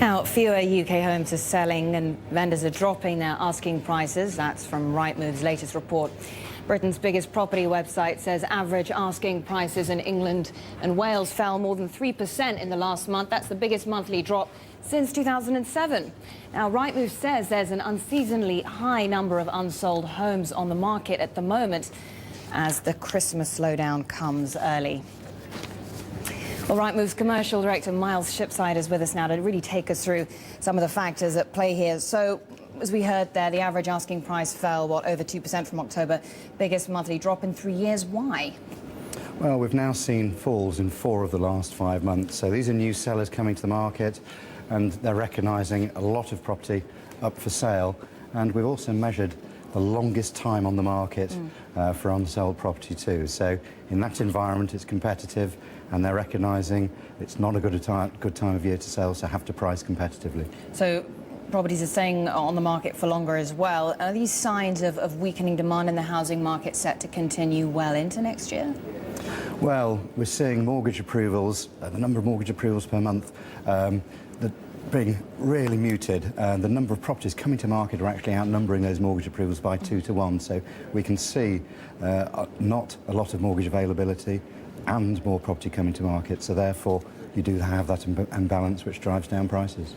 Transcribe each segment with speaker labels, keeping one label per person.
Speaker 1: Now, fewer UK homes are selling and vendors are dropping their asking prices. That's from Rightmove's latest report. Britain's biggest property website says average asking prices in England and Wales fell more than 3% in the last month. That's the biggest monthly drop since 2007. Now, Rightmove says there's an unseasonably high number of unsold homes on the market at the moment as the Christmas slowdown comes early. Well, Rightmove's commercial director, Shipside, is with us now to really take us through some of the factors at play here. So, as we heard there, the average asking price fell, over 2% from October, biggest monthly drop in 3 years. Why?
Speaker 2: Well, we've now seen falls in 4 of the last 5 months. So these are new sellers coming to the market, and they're recognising a lot of property up for sale. And we've also measured the longest time on the market for unsold property too. So in that environment, it's competitive, and they're recognising it's not a good time of year to sell, so have to price competitively.
Speaker 1: So properties are staying on the market for longer as well. Are these signs of weakening demand in the housing market set to continue well into next year?
Speaker 2: Well, we're seeing mortgage approvals, the number of mortgage approvals per month, being really muted. The number of properties coming to market are actually outnumbering those mortgage approvals by 2 to 1. So we can see not a lot of mortgage availability and more property coming to market. So therefore, you do have that imbalance which drives down prices.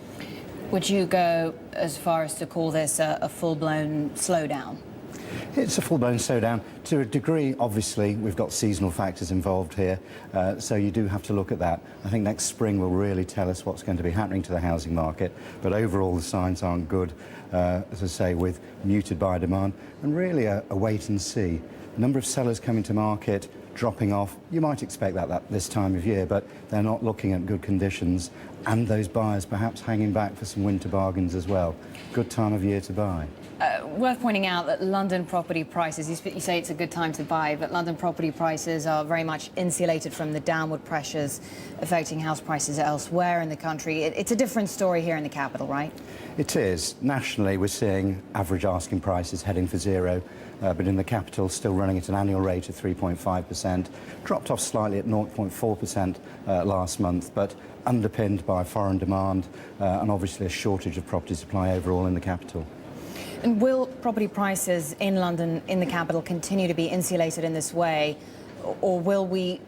Speaker 1: Would you go as far as to call this a full-blown slowdown?
Speaker 2: It's a full-blown slowdown. To a degree, obviously, we've got seasonal factors involved here, so you do have to look at that. I think next spring will really tell us what's going to be happening to the housing market, but overall the signs aren't good, as I say, with muted buyer demand, and really a wait and see. Number of sellers coming to market, dropping off. You might expect that this time of year, but they're not looking at good conditions, and those buyers perhaps hanging back for some winter bargains as well. Good time of year to buy.
Speaker 1: Worth pointing out that London property prices, you say it's a good time to buy, but London property prices are very much insulated from the downward pressures affecting house prices elsewhere in the country. It's a different story here in the capital, right?
Speaker 2: It is. Nationally, we're seeing average asking prices heading for zero, but in the capital still running at an annual rate of 3.5%, dropped off slightly at 0.4% last month, but underpinned by foreign demand and obviously a shortage of property supply overall in the capital.
Speaker 1: And will property prices in London, in the capital, continue to be insulated in this way, or will we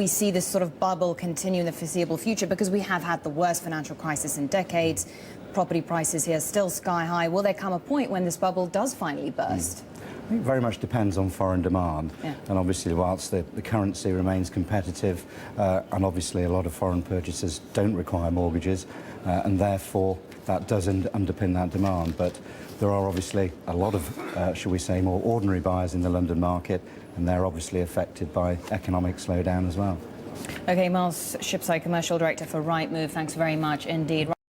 Speaker 1: see this sort of bubble continue in the foreseeable future? Because we have had the worst financial crisis in decades. Property prices here still sky high. Will there come a point when this bubble does finally burst?
Speaker 2: I think it very much depends on foreign demand.
Speaker 1: Yeah.
Speaker 2: And obviously, whilst the currency remains competitive, and obviously a lot of foreign purchasers don't require mortgages, and therefore that does underpin that demand. But there are obviously a lot of, shall we say, more ordinary buyers in the London market, and they're obviously affected by economic slowdown as well.
Speaker 1: OK, Shipside, Commercial Director for Rightmove, thanks very much indeed.